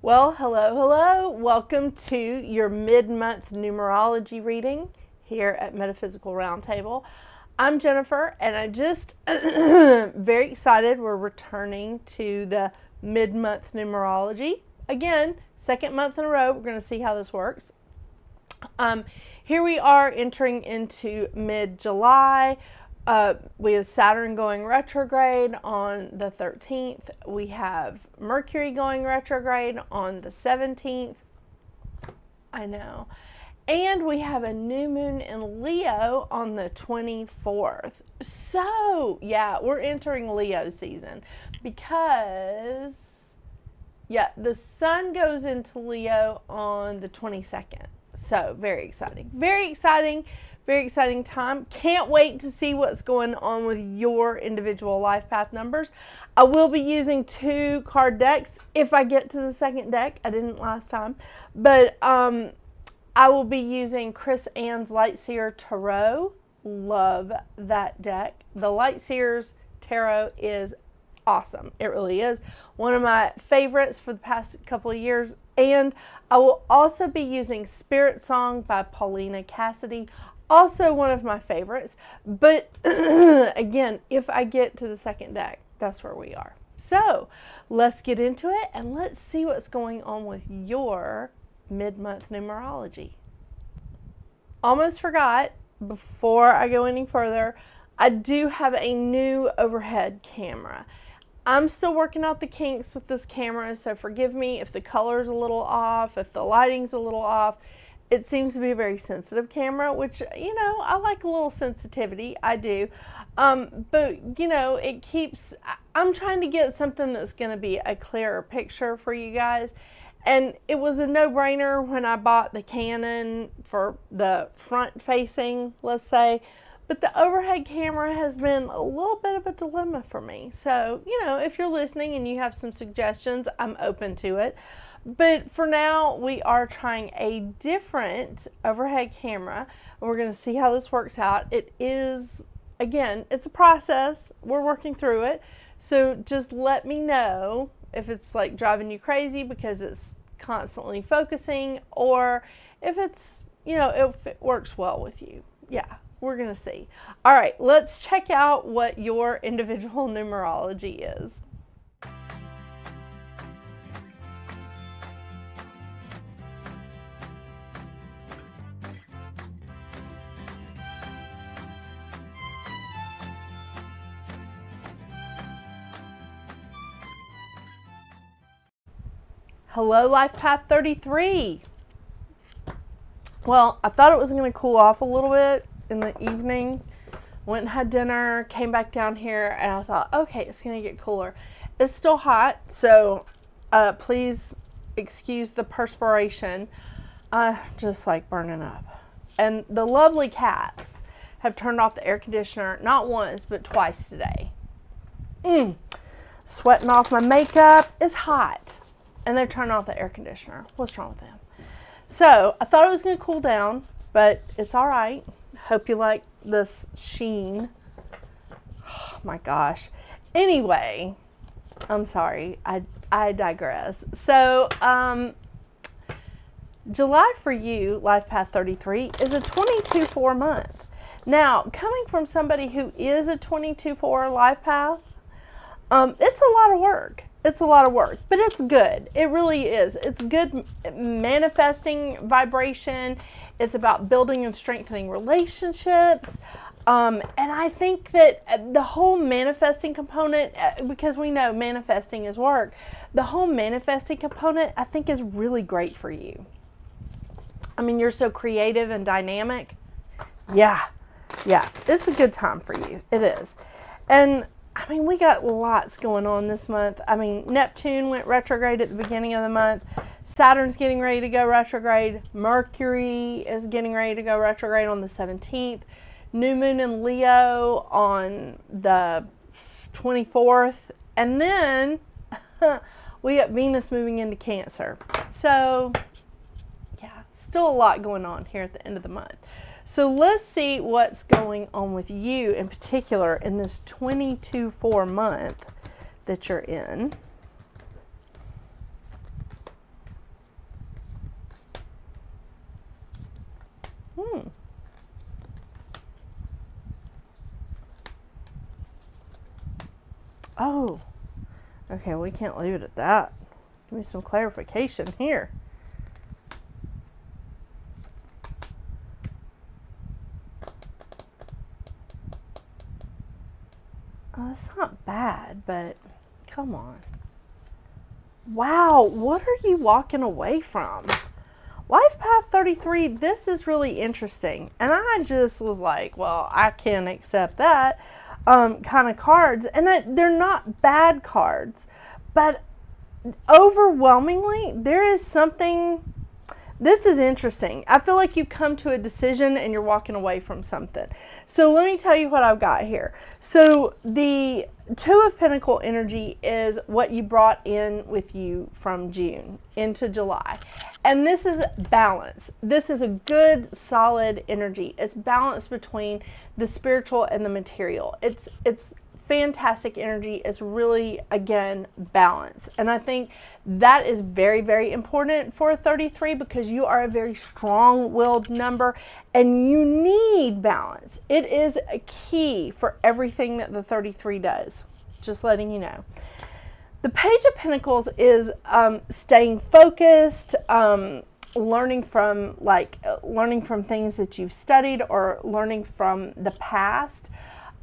Well, hello. Welcome to your mid-month numerology reading here at Metaphysical Roundtable. I'm Jennifer, and I just very excited. We're returning to the mid-month numerology. Again, second month in a row. We're going to see how this works. Here we are entering into mid-July. We have Saturn going retrograde on the 13th. We have Mercury going retrograde on the 17th. I know. And we have a new moon in Leo on the 24th. So, yeah, we're entering Leo season because, the sun goes into Leo on the 22nd. So, very exciting. Very exciting time. Can't wait to see what's going on with your individual life path numbers. I will be using 2 card decks if I get to the second deck. I didn't last time. But I will be using Chris Ann's Light Seer Tarot. Love that deck. The Light Seer's Tarot is awesome. It really is. One of my favorites for the past couple of years. And I will also be using SpiritSong by Paulina, Cassidy. Also one of my favorites. But again, if I get to the second deck, that's where we are. So let's get into it and let's see what's going on with your mid-month numerology. Almost forgot, before I go any further, I do have a new overhead camera. I'm still working out the kinks with this camera, so forgive me if the color's a little off, if the lighting's a little off. It seems to be a very sensitive camera, which, I like a little sensitivity. I do. But, it keeps, I'm trying to get something that's going to be a clearer picture for you guys. And it was a no-brainer when I bought the Canon for the front-facing, let's say. But the overhead camera has been a little bit of a dilemma for me. So, if you're listening and you have some suggestions, I'm open to it. But for now, we are trying a different overhead camera. And we're going to see how this works out. It is, again, it's a process. We're working through it. So just let me know if it's like driving you crazy because it's constantly focusing, or if it's, if it works well with you. Yeah, we're going to see. All right, let's check out what your individual numerology is. Hello, Life Path 33. Well, I thought it was going to cool off a little bit in the evening. Went and had dinner, came back down here, and I thought, okay, it's going to get cooler. It's still hot, so please excuse the perspiration. Just like burning up. And the lovely cats have turned off the air conditioner not once, but twice today. Sweating off my makeup. It's hot. And they're turning off the air conditioner. What's wrong with them? So I thought it was going to cool down, but it's all right. Hope you like this sheen. Oh my gosh. Anyway, I'm sorry. I digress. So July for you, Life Path 33, is a 22-4 month. Now, coming from somebody who is a 22-4 life path, it's a lot of work. It's a lot of work, but it's good. It really is. It's good manifesting vibration. It's about building and strengthening relationships. And I think that the whole manifesting component, because we know manifesting is work, the whole manifesting component I think is really great for you. I mean, you're so creative and dynamic. Yeah, it's a good time for you. It is. And I mean, we got lots going on this month. I mean, Neptune went retrograde at the beginning of the month. Saturn's getting ready to go retrograde. Mercury is getting ready to go retrograde on the 17th. New moon in Leo on the 24th. And then we got Venus moving into Cancer. So, yeah, still a lot going on here at the end of the month. So let's see what's going on with you in particular in this 22-4 month that you're in. Oh, okay, we can't leave it at that. Give me some clarification here. Oh, that's not bad, but come on. Wow, what are you walking away from? Life Path 33, this is really interesting. And I just was like, well, I can't accept that kind of cards. And they're not bad cards. But overwhelmingly, there is something. This is interesting. I feel like you've come to a decision and you're walking away from something. So let me tell you what I've got here. So the Two of Pentacle energy is what you brought in with you from June into July. And this is balance. This is a good, solid energy. It's balance between the spiritual and the material. It's fantastic energy. Is really, again, balance. And I think that is very, very important for a 33 because you are a very strong-willed number and you need balance. It is a key for everything that the 33 does. Just letting you know. The Page of Pentacles is staying focused, learning from things that you've studied or learning from the past.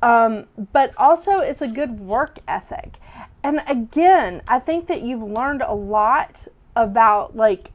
But also it's a good work ethic. And again, I think that you've learned a lot about like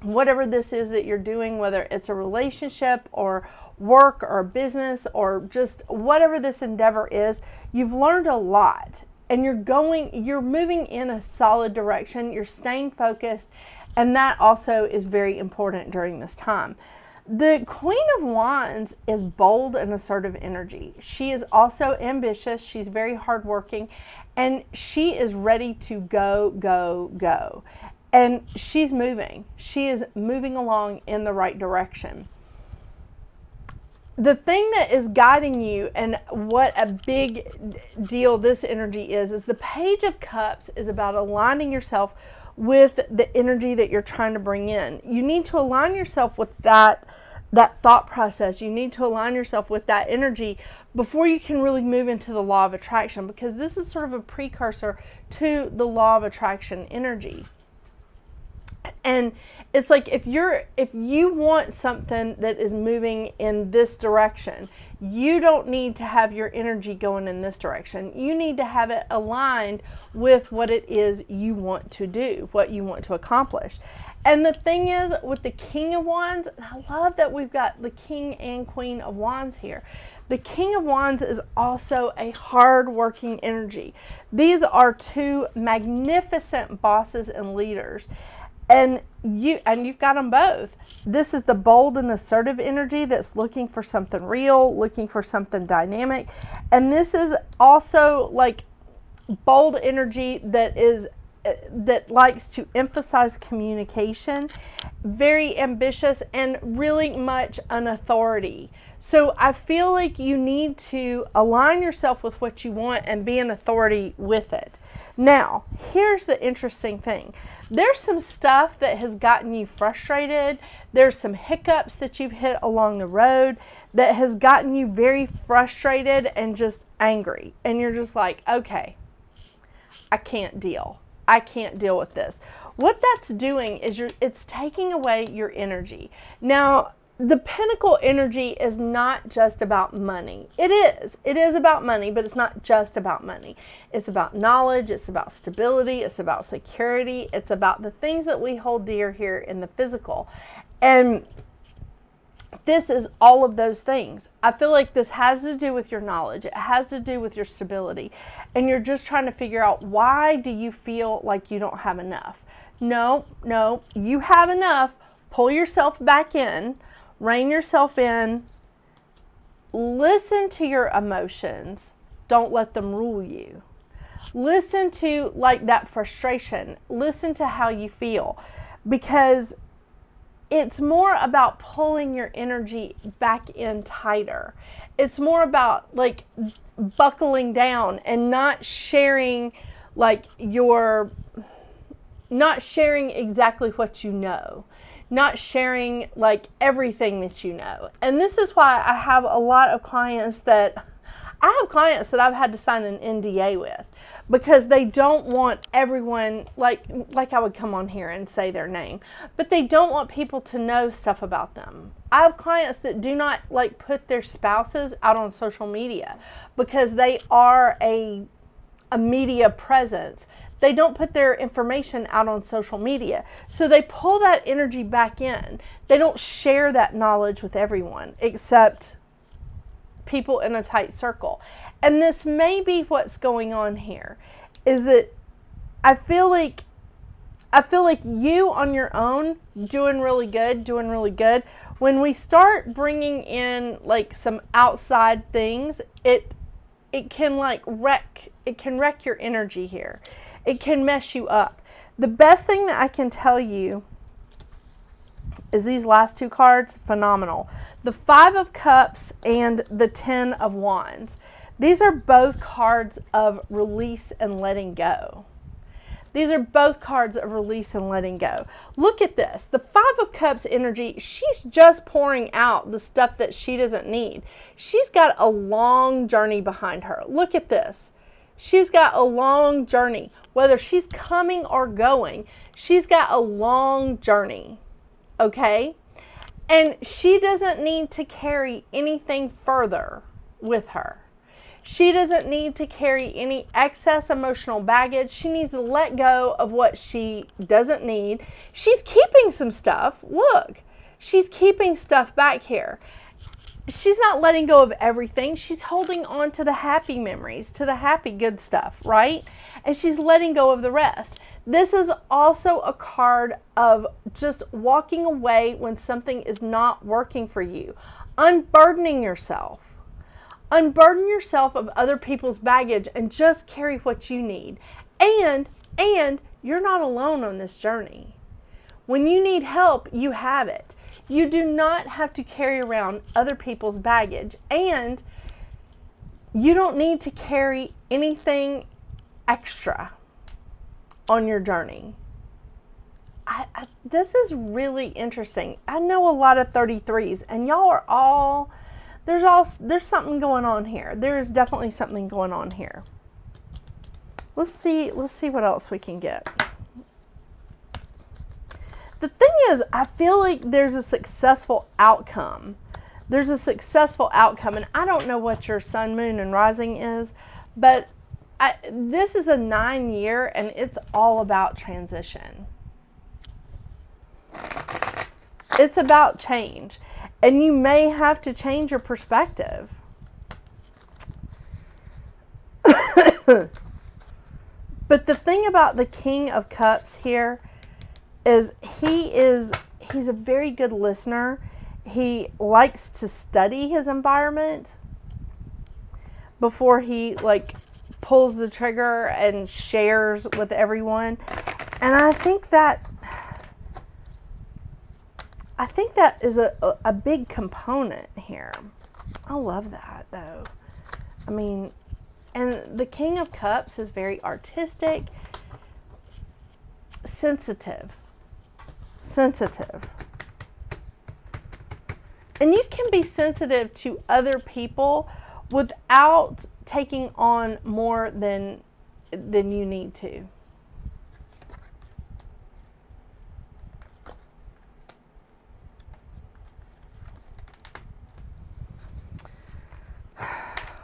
whatever this is that you're doing, whether it's a relationship or work or business or just whatever this endeavor is, you've learned a lot and you're moving in a solid direction. You're staying focused. And that also is very important during this time. The Queen of Wands is bold and assertive energy. She is also ambitious. She's very hardworking and she is ready to go, go, go. And she's moving. She is moving along in the right direction. The thing that is guiding you and what a big deal this energy is the Page of Cups is about aligning yourself with the energy that you're trying to bring in. You need to align yourself with that thought process. You need to align yourself with that energy before you can really move into the law of attraction, because this is sort of a precursor to the law of attraction energy. And it's like if you want something that is moving in this direction, you don't need to have your energy going in this direction. You need to have it aligned with what it is you want to do, what you want to accomplish. And the thing is, with the King of Wands, and I love that we've got the King and Queen of Wands here. The King of Wands is also a hard-working energy. These are two magnificent bosses and leaders. And you've got them both. This is the bold and assertive energy that's looking for something real, looking for something dynamic. And this is also like bold energy that likes to emphasize communication, very ambitious, and really much an authority. So I feel like you need to align yourself with what you want and be an authority with it. Now, here's the interesting thing. There's some stuff that has gotten you frustrated. There's some hiccups that you've hit along the road that has gotten you very frustrated and just angry. And you're just like, okay, I can't deal with this. What that's doing is it's taking away your energy. Now, the Pentacle energy is not just about money. It is about money, but it's not just about money. It's about knowledge, it's about stability, it's about security, it's about the things that we hold dear here in the physical. And this is all of those things. I feel like this has to do with your knowledge. It has to do with your stability. And you're just trying to figure out, why do you feel like you don't have enough? No, you have enough. Pull yourself back in. Rein yourself in. Listen to your emotions. Don't let them rule you. Listen to like that frustration. Listen to how you feel, because it's more about pulling your energy back in tighter. It's more about like buckling down and not sharing exactly what you know. not sharing like everything that you know. And this is why I have a lot of clients that I've had to sign an NDA with, because they don't want everyone, like I would come on here and say their name, but they don't want people to know stuff about them. I have clients that do not like put their spouses out on social media because they are a media presence. They don't put their information out on social media. So they pull that energy back in. They don't share that knowledge with everyone except people in a tight circle. And this may be what's going on here, is that I feel like you on your own doing really good. When we start bringing in like some outside things, it can like wreck your energy here. It can mess you up. The best thing that I can tell you is these last two cards, phenomenal. The 5 of Cups and the 10 of Wands. These are both cards of release and letting go. These are both cards of release and letting go. Look at this. The 5 of Cups energy, she's just pouring out the stuff that she doesn't need. She's got a long journey behind her. Look at this. She's got a long journey. Whether she's coming or going, she's got a long journey. Okay? And she doesn't need to carry anything further with her. She doesn't need to carry any excess emotional baggage. She needs to let go of what she doesn't need. She's keeping some stuff. Look, she's keeping stuff back here. She's not letting go of everything. She's holding on to the happy memories, to the happy good stuff, right? And she's letting go of the rest. This is also a card of just walking away when something is not working for you. Unburdening yourself. Unburden yourself of other people's baggage and just carry what you need. And you're not alone on this journey. When you need help, you have it. You do not have to carry around other people's baggage, and you don't need to carry anything extra on your journey. This is really interesting. I know a lot of 33s, and y'all are all, there's something going on here. There's definitely something going on here. Let's see what else we can get. The thing is, I feel like there's a successful outcome. There's a successful outcome, and I don't know what your sun, moon, and rising is, but this is a 9-year, and it's all about transition. It's about change, and you may have to change your perspective. But the thing about the King of Cups here is he's a very good listener. He likes to study his environment before he like pulls the trigger and shares with everyone. And I think that is a big component here. I love that though. I mean, and the King of Cups is very artistic, sensitive. And you can be sensitive to other people without taking on more than you need to.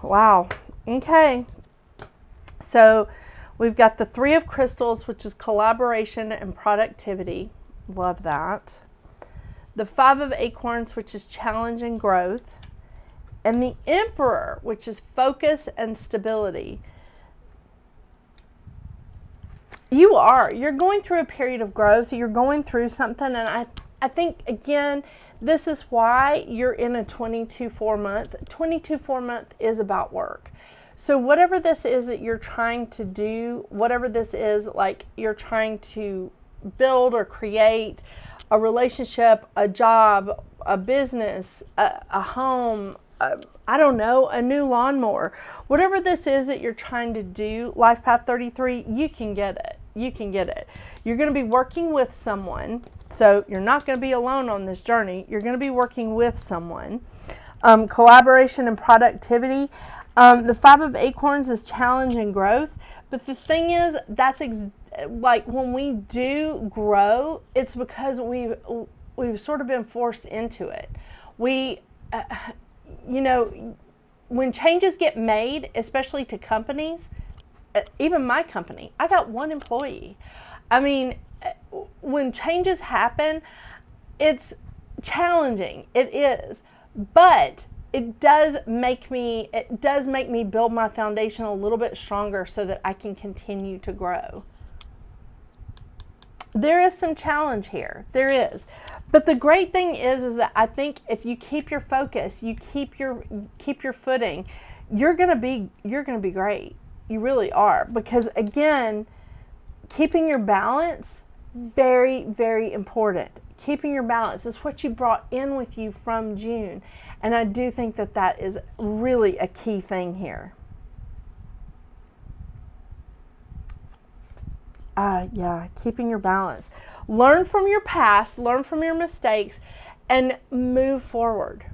Wow. Okay. So we've got the 3 of Crystals, which is collaboration and productivity. Love that. The 5 of Acorns, which is challenge and growth. And the Emperor, which is focus and stability. You're going through a period of growth. You're going through something. And I think, again, this is why you're in a 22-4 month. 22-4 month is about work. So whatever this is that you're trying to do, whatever this is, like you're trying to build or create a relationship, a job, a business, a home, I don't know, a new lawnmower. Whatever this is that you're trying to do, Life Path 33, you can get it. You can get it. You're going to be working with someone. So you're not going to be alone on this journey. You're going to be working with someone. Collaboration and productivity. The Five of Acorns is challenge and growth. But the thing is, that's like when we do grow, it's because we've sort of been forced into it. We, you know, when changes get made, especially to companies, even my company, I got one employee. I mean, when changes happen, it's challenging. It is. But it does make me build my foundation a little bit stronger so that I can continue to grow. There is some challenge here. There is. But the great thing is that I think if you keep your focus, you keep your footing, you're going to be great. You really are. Because again, keeping your balance, very, very important. Keeping your balance is what you brought in with you from June. And I do think that that is really a key thing here. Yeah, keeping your balance. Learn from your past, learn from your mistakes, and move forward.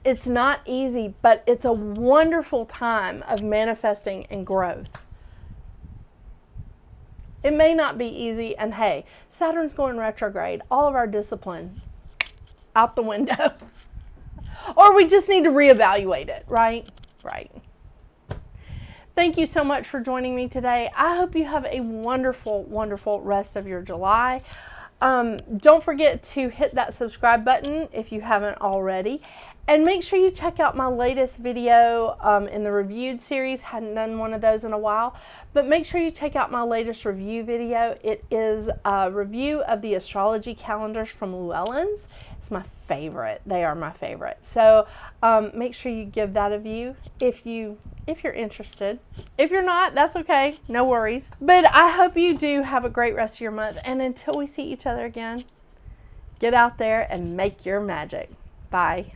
It's not easy, but it's a wonderful time of manifesting and growth. It may not be easy, and hey, Saturn's going retrograde. All of our discipline out the window. Or we just need to reevaluate it, right? Right. Thank you so much for joining me today. I hope you have a wonderful, wonderful rest of your July. Don't forget to hit that subscribe button if you haven't already. And make sure you check out my latest video in the reviewed series. Hadn't done one of those in a while. But make sure you check out my latest review video. It is a review of the astrology calendars from Llewellyn's. It's my favorite. They are my favorite. So make sure you give that a view if you're interested. If you're not, that's okay. No worries. But I hope you do have a great rest of your month. And until we see each other again, get out there and make your magic. Bye.